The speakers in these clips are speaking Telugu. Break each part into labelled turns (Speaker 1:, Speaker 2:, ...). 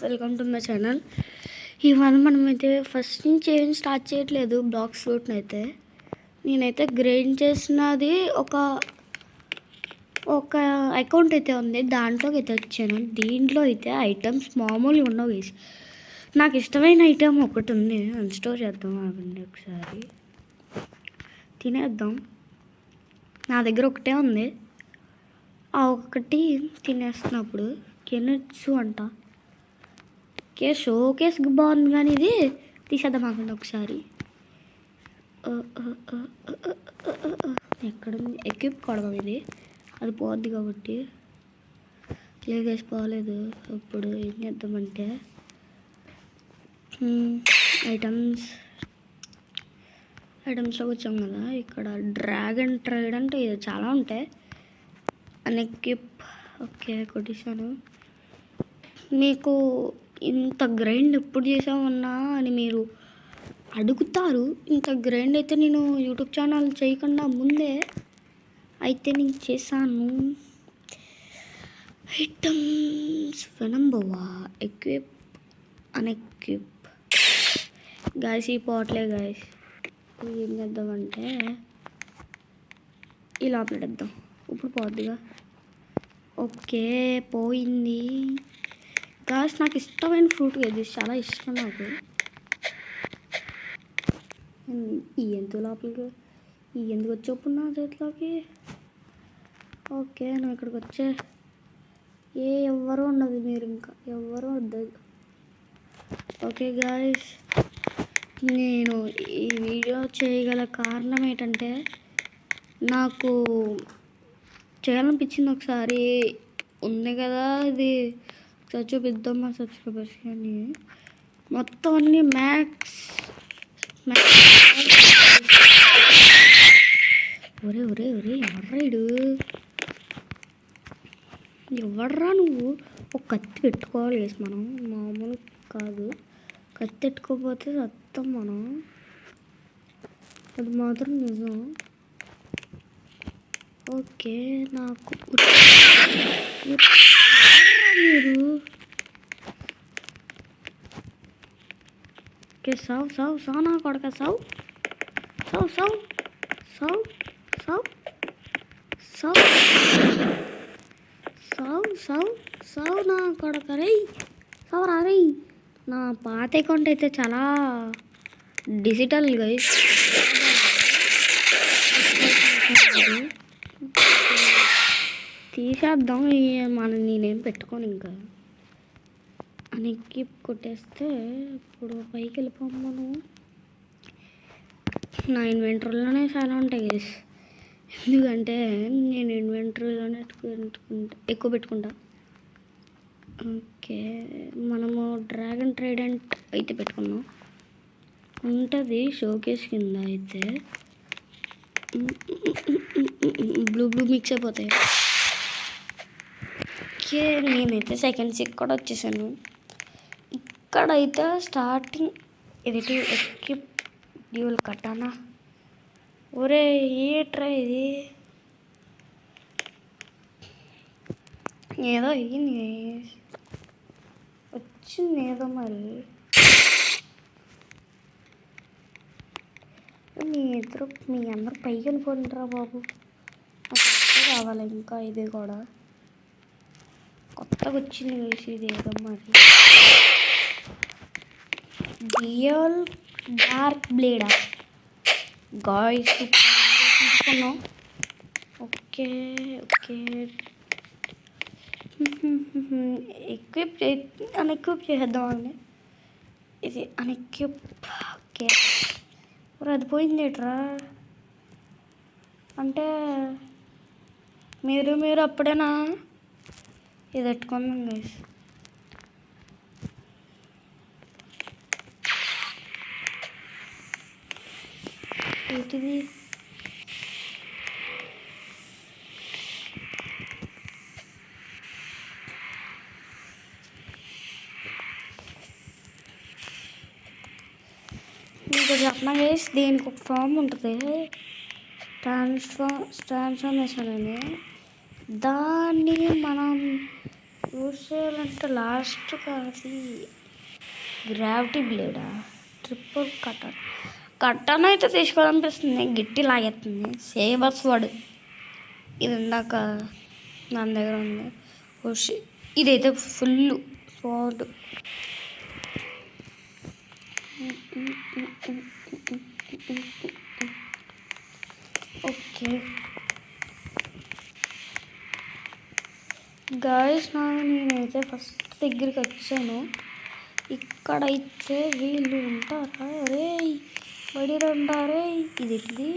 Speaker 1: Welcome to my channel. ఇవాళ మనమైతే ఫస్ట్ నుంచి ఏం స్టార్ట్ చేయట్లేదు. బ్లాక్స్ ఫ్రూట్ని అయితే నేనైతే గ్రైండ్ చేసినది ఒక అకౌంట్ అయితే ఉంది, దాంట్లోకి అయితే వచ్చాను. దీంట్లో అయితే ఐటమ్స్ మామూలుగా ఉండవు వేసి నాకు ఇష్టమైన ఐటమ్ ఒకటి ఉంది, అన్స్టోర్ చేద్దాం ఆగండి ఒకసారి, తినేద్దాం. నా దగ్గర ఒకటే ఉంది, ఆ ఒక్కటి తినేస్తున్నప్పుడు కెనట్సు అంట. షోకేస్కి బాగుంది కానీ ఇది తీసేద్దాం ఆగండి ఒకసారి. ఎక్కడుంది ఎక్విప్ కొడదాం, ఇది అది పోద్ది కాబట్టి. లేకేసి పోలేదు. ఇప్పుడు ఏం చేద్దామంటే ఐటమ్స్లో వచ్చాం కదా, ఇక్కడ డ్రాగన్ ట్రైడ్ అంటే ఇది చాలా ఉంటాయి. ఎక్విప్ ఓకే కొట్టేసాను. మీకు ఇంత గ్రైండ్ ఎప్పుడు చేసామన్నా అని మీరు అడుగుతారు. ఇంత గ్రైండ్ అయితే నేను యూట్యూబ్ ఛానల్ చేయకుండా ముందే అయితే నేను చేశాను. ఐటమ్స్ వెనంబోవా ఎక్విప్ అన్ఎక్విప్ గాయస్, ఈ పోట్లే గాయస్. ఏం చేద్దామంటే ఈ లోపలెడద్దాం, ఇప్పుడు పోద్దిగా. ఓకే పోయింది గాయస్. నాకు ఇష్టమైన ఫ్రూట్ ఇది, చాలా ఇష్టం నాకు. ఈ ఎందుకు లోపలికి ఎందుకు వచ్చేప్పుడు నా చేతిలోకి. ఓకే నువ్వు ఇక్కడికి వచ్చే ఎవ్వరూ ఉండదు, మీరు ఇంకా ఎవ్వరూ వద్దు. ఓకే గాయస్, నేను ఈ వీడియో చేయగల కారణం ఏంటంటే నాకు చేయాలనిపించింది. ఒకసారి ఉంది కదా ఇది చూపిద్దాం మా సబ్స్క్రైబర్స్ కానీ. మొత్తం అన్నీ మ్యాక్స్ ఒరే ఒరే ఒరే ఎవర్రాడు, ఎవర్రా నువ్వు? ఒక కత్తి పెట్టుకోవాలి వేసి మనం, మామూలు కాదు. కత్తి పెట్టుకోకపోతే సత్తం మనం, అది మాత్రం నిజం. ఓకే నాకు మీరు ఓకే సావు నా కొడక, సావు నా కొడక రే, సావురా రే. నా పాత అకౌంట్ అయితే చాలా డిజిటల్ గైస్. తీసేద్దాం నేనేం పెట్టుకోను ఇంకా. ఎక్విప్ కొట్టేస్తే ఇప్పుడు పైకి వెళ్ళిపోం మనం. నా ఇన్వెంటరీలోనే చాలా ఉంటాయి గైస్, ఎందుకంటే నేను ఇన్వెంటరీలోనే ఎక్కువ పెట్టుకుంటా. ఓకే మనము డ్రాగన్ ట్రైడెంట్ అయితే పెట్టుకున్నాం, ఉంటుంది షోకేస్ కింద. అయితే బ్లూ మిక్స్ అయిపోతాయి. ఓకే నేనైతే సెకండ్ సిక్ కూడా వచ్చేసాను. ఇక్కడైతే స్టార్టింగ్ ఇది ఎక్విప్ డ్యూల్ కట్టానా. ఒరే ఏట్రా ఇది, ఏదో అయ్యింది వచ్చింది ఏదో. మరి మీ అందరు పైకి వెళ్ళిపోతుంటారా బాబు, కావాలి ఇంకా. ఇది కూడా కొత్తగా వచ్చింది వేసి ఇది ఏదో మరి. డ్యూయల్ డార్క్ బ్లేడా గాయ్స్, తీసుకున్నాం. ఓకే అన్ఎక్విప్ చేసేద్దాం అండి. ఇది అన్ఎక్విప్. ఓకే అది పోయింది ఏట్రా అంటే మీరు అప్పుడేనా ఇది పెట్టుకున్నాం గైస్. ఏంటిది మీకు చెప్పిన గైస్, దీనికి ఒక ఫామ్ ఉంటుంది, ట్రాన్స్ఫర్మేషన్ అని. దాన్ని మనం యూజ్ చేయాలంటే లాస్ట్ అది గ్రావిటీ బ్లేడా ట్రిపుల్ కట్టన్ అయితే తీసుకోవాలనిపిస్తుంది, గిట్టి లాగేస్తుంది. సేవర్స్ వాడు ఇది ఇందాక నా దగ్గర ఉంది. ఇదైతే ఫుల్ స్వాడ్. ఓకే గాయస్, నేనైతే ఫస్ట్ దగ్గరికి వచ్చాను. ఇక్కడైతే వీళ్ళు ఉంటారా? అరే బడిరంటారే, ఇది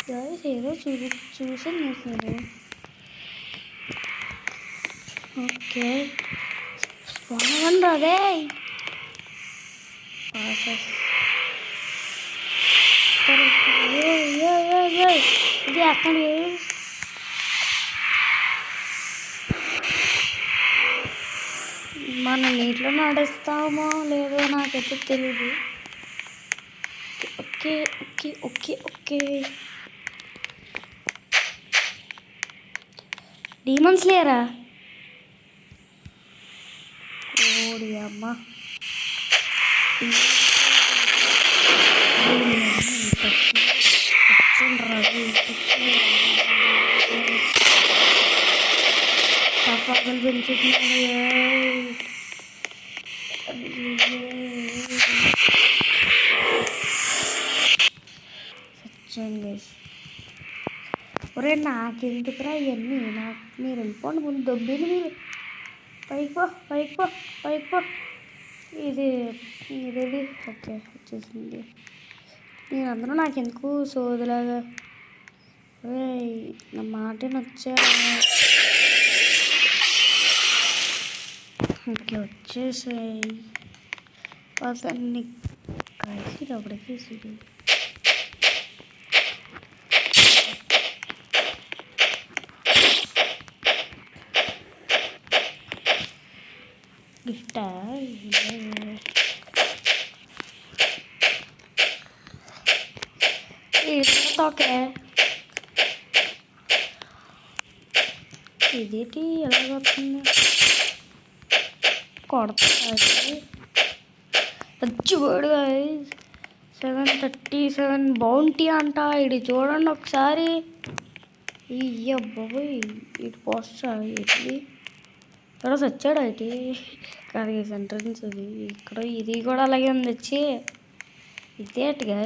Speaker 1: గాయస్ ఏదో చూసి నేను. ఓకే స్పాన్ రాదే ఇది అక్కడ మనం నీటిలో నడుస్తామో లేదో నాకైతే తెలీదు. Okay okay okay okay demons లేరా? ఓడి అమ్మ, పగలు పెంచుతున్నాడు. ఒరే నాకెందుకురా ఇవన్నీ, మీరు వెళ్ళిపోండి ముందు, దొబ్బింది మీరు. పైకి పో. ఇది ఓకే వచ్చేసింది. మీరందరూ నాకెందుకు సోదులాగా? నా మాట నచ్చా. ఓకే వచ్చేసాయి. అతన్ని కలిసి అప్పటికేసి గిఫ్టా? ఓకే ఇదేంటి ఎలాగొస్తుంది? కొడతాది వచ్చివాడు. 737 బౌంటీ అంట. ఇది చూడండి ఒకసారి. ఇయ్య బాబోయ్, ఇటు పోస్టా ఇట్ది ఇక్కడ వచ్చాడు. అయితే కాదు ఎంట్రన్స్ అది. ఇక్కడ ఇది కూడా అలాగే ఉంది. వచ్చి ఇదేటిగా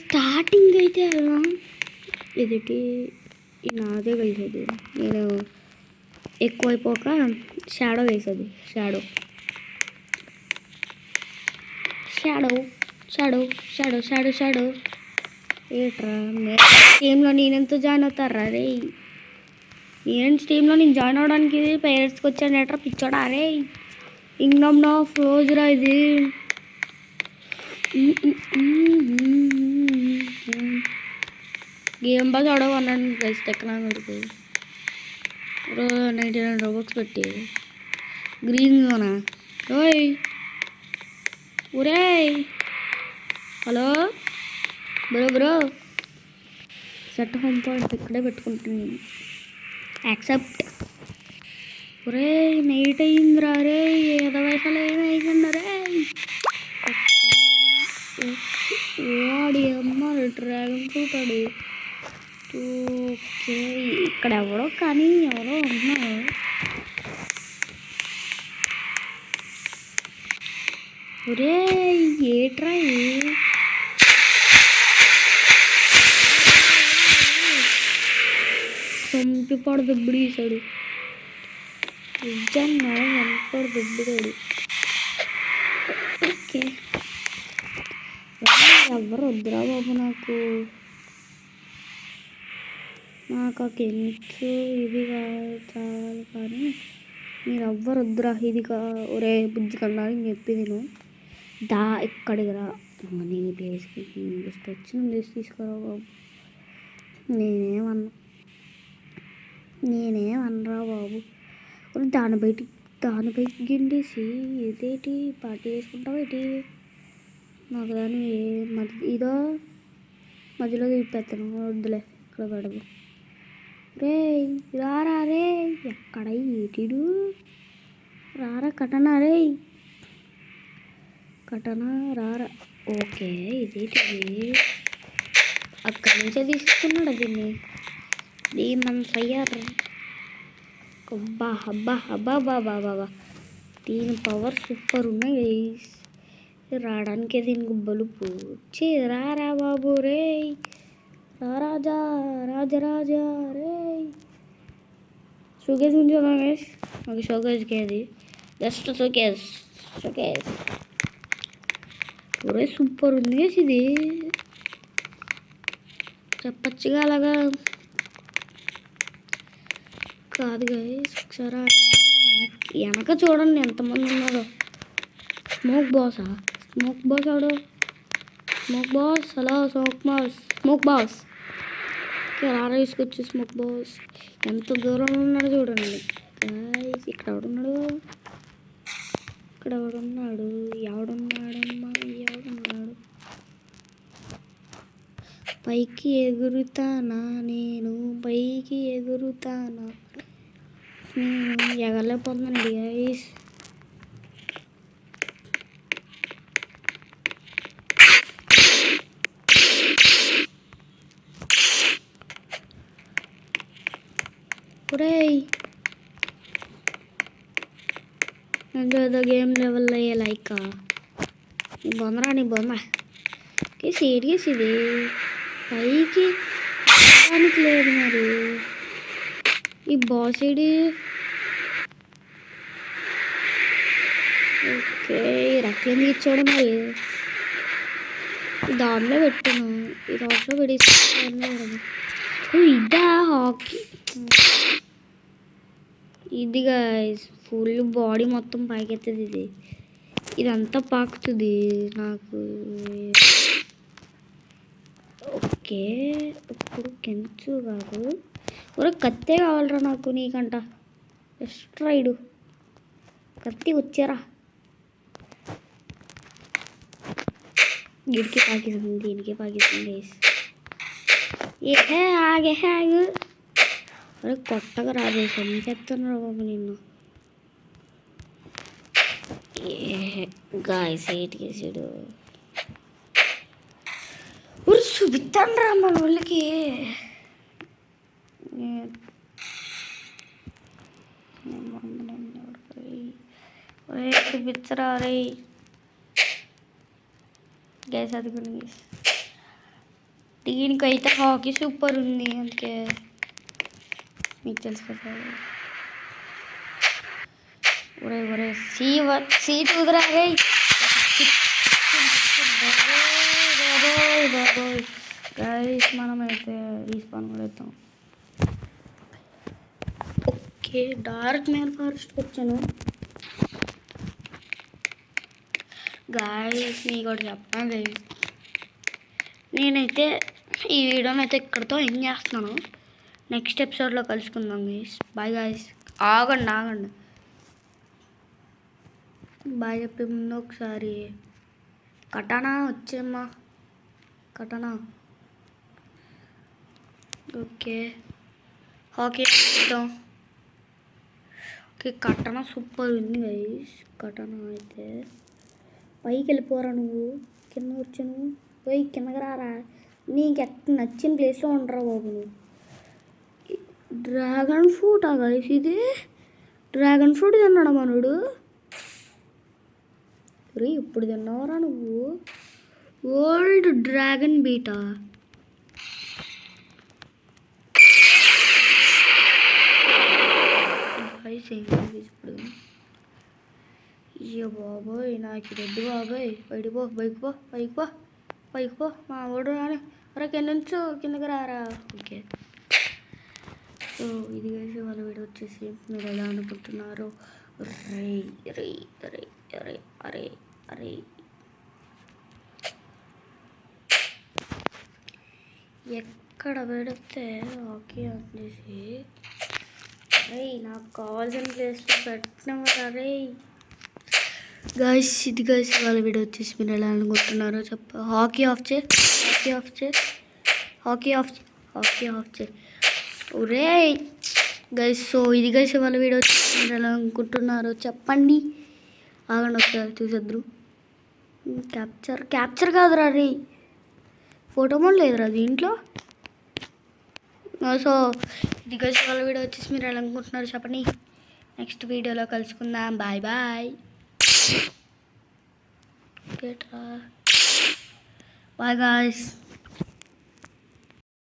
Speaker 1: స్టార్టింగ్ అయితే ఇదేంటి నాదే వేసేది. నేను ఎక్కువైపోక షాడో వేసేది. షాడో ఏట్రా టీంలో నేనెంత జాయిన్ అవుతారా? రే టీంలో నేను జాయిన్ అవ్వడానికి పేరెంట్స్కి వచ్చాను. ఏట్రా పిచ్చోడా? రే ఇంగ్డమ్ నా ఫ్లోజ్రా ఇది. గేమ్ బాగా ఆడవన్నాను గైస్. టెక్నాలజీ 99 రూపాయలు పెట్టి గ్రీన్గానా? ఓయ్ ఒరే hello bro set home point ఇక్కడే పెట్టుకుంటున్నాను. యాక్సెప్ట్. ఒరే నైట్ అయిందిరా. రే ఏదో వయసులో ఏమైందా? రే వాడి అమ్మ డ్రాగన్ ఫ్రూట్ ఆడు. ఓకే ఇక్కడ ఎవరో ఉన్నారు. ఒరే ఏట్రా చంపిపాడు దుబ్బుడు ఈసాడు. నిజంగా చంపాడు దుబ్బుడాడు. ఓకే ఎవరు వద్దురా బాబు. నాకు ఆ కెమిక్స్ ఇది కావాలి కానీ మీరు ఎవ్వరు వద్దురా. ఇది ఒరే బుజ్జి కన్నా అని చెప్పి నేను ఇక్కడికి రా. నీ ప్లేస్కి జస్ట్ వచ్చిన ప్లేస్ తీసుకురా బాబు. నేనేమనరా బాబు. దాన్ని బయటికి దానిపై గిండేసి ఇదేంటి పార్టీ చేసుకుంటావు ఏంటి? నాకు దాని ఇదో మధ్యలో తిప్పేస్తాను, వద్దులే ఇక్కడ పడదు. రే రారా రే, ఎక్కడ ఏటిడు రారా కటనా రే, కటనా రారా. ఓకే ఇదేంటిది, అక్కడి నుంచే తీసుకున్నాడు దీన్ని. డీమన్ ఫైర్, అబ్బా అబ్బా అబ్బా బాబా బాబా, దీని పవర్ సూపర్ ఉన్నాయి. రావడానికే దీనికి బలుపు. రారా బాబు రే, రాజా రాజా రే. షోకేజ్ ఉంచాను గైస్, మాకు షోకేజ్కి అది జస్ట్ షోకేజ్. ఒరే సూపర్ ఉంది గైస్ ఇది, చెప్పచ్చుగా అలాగా. కాదు గైస్, ఒకసారి వెనక చూడండి ఎంతమంది ఉన్నారో. స్మోక్ బాస్ ఆడు, smoke boss. Hello smoke boss రారా తీసుకొచ్చి. స్మోక్ బాస్ ఎంత దూరంలో ఉన్నాడు చూడండి గైస్. ఇక్కడ ఎవడున్నాడు, ఎవడున్నాడమ్మా, ఎవడున్నాడు? పైకి ఎగురుతానా నేను, పైకి ఎగురుతానా నేను, ఎగరలేకపోతున్నాను గైస్. ఒరేయ్ ఏదో గేమ్ లెవెల్లో అయ్యే లైక్ నీ బొంద సీరియస్ ఇది, పైకి దానికి లేదు మరి. ఈ బాస్ ఇది ఓకే, ఈ రక్తం ఇచ్చాడు మరి. దాంట్లో పెట్టాను, ఈ దాంట్లో పెడేస్తాను. ఇదా హాకీ ఇది గైస్, ఫుల్ బాడీ మొత్తం పైకెత్తది. ఇదంతా పాకుతుంది నాకు. ఓకే ఇప్పుడు కెంచు కాదు, ఒరే కత్తే కావాలరా నాకు నీకంట. ఎస్ట్రైడు కత్తి వచ్చారా. దీనికి పాకిస్తుంది ఏ ఆగే అరే కొత్తగా రాజేసి ఏం చెప్తున్నారు బాబు నిన్ను. గాయస్ ఎయిట్ చేసాడు, చూపిస్తాను రా మన వాళ్ళకి. చూపించరా రే గ్యాస్. అది కూడా దీనికైతే హాకీ సూపర్ ఉంది, అందుకే మీకు తెలుసు కదా. ఒరే సీట్ కుదరా రే. బాబోయ్ గైస్, మనమైతే రీస్పాన్ కూడా అవుతాం. ఓకే డార్క్ మేర్ ఫారెస్ట్కి వచ్చాను గాయస్. మీకు ఒకటి చెప్పాను గైస్, నేనైతే ఈ వీడియోని అయితే ఇక్కడితో ఎండ్ చేస్తున్నాను. నెక్స్ట్ ఎపిసోడ్లో కలుసుకుందాం గైస్. Bye guys. ఆగండి బాయ్ చెప్పే ముందు ఒకసారి కటానా వచ్చేమ్మా, కటానా. ఓకే హాకీ చూద్దాం. ఓకే కటానా సూపర్ ఉంది గైస్. కటానా అయితే పైకి వెళ్ళిపోరా, నువ్వు కింద వచ్చాను. పోయి కిందకి రారా, నీకు ఎక్కడ నచ్చిన ప్లేస్లో ఉండరా బాబు. డ్రాగన్ ఫ్రూటా గైస్ ఇది, డ్రాగన్ ఫ్రూట్ తిన్నాడు మనోడు. రే ఇప్పుడు తిన్నావరా నువ్వు, ఓల్డ్ డ్రాగన్ బీటా. గైస్ ఏంటి ఇప్పుడు, అయ్యో బాబోయ్ నాకు రెడ్డి బాబోయ్. పైకి పో మా ఓడు రాని. అరే కిందకి రారా. ఓకే సో ఇది కలిసి వాళ్ళ వీడియో వచ్చేసి మీరు ఎలా అనుకుంటున్నారు. అరే ఎక్కడ పెడితే ఓకే వచ్చేసి రే నాకు కావాల్సిన ప్లేస్లో పెట్టిన రే గాయస్. ఇది గాయస్ వాళ్ళ వీడియో వచ్చేసి మీరు ఎలా అనుకుంటున్నారో హాకీ ఆఫ్ చే ఒరే గైస్. సో ఇది గైస్ వాళ్ళ వీడియో వచ్చేసి మీరు ఎలా అనుకుంటున్నారో చెప్పండి. ఆగండి ఒకసారి చూసేద్దరు. క్యాప్చర్ కాదురా రే, ఫోటో మోడ్ లేదురా దీంట్లో. సో ఇది గైస్ వాళ్ళ వీడియో వచ్చేసి మీరు ఎలా అనుకుంటున్నారో చెప్పండి. నెక్స్ట్ వీడియోలో కలుసుకుందాం. Bye bye. Bye guys.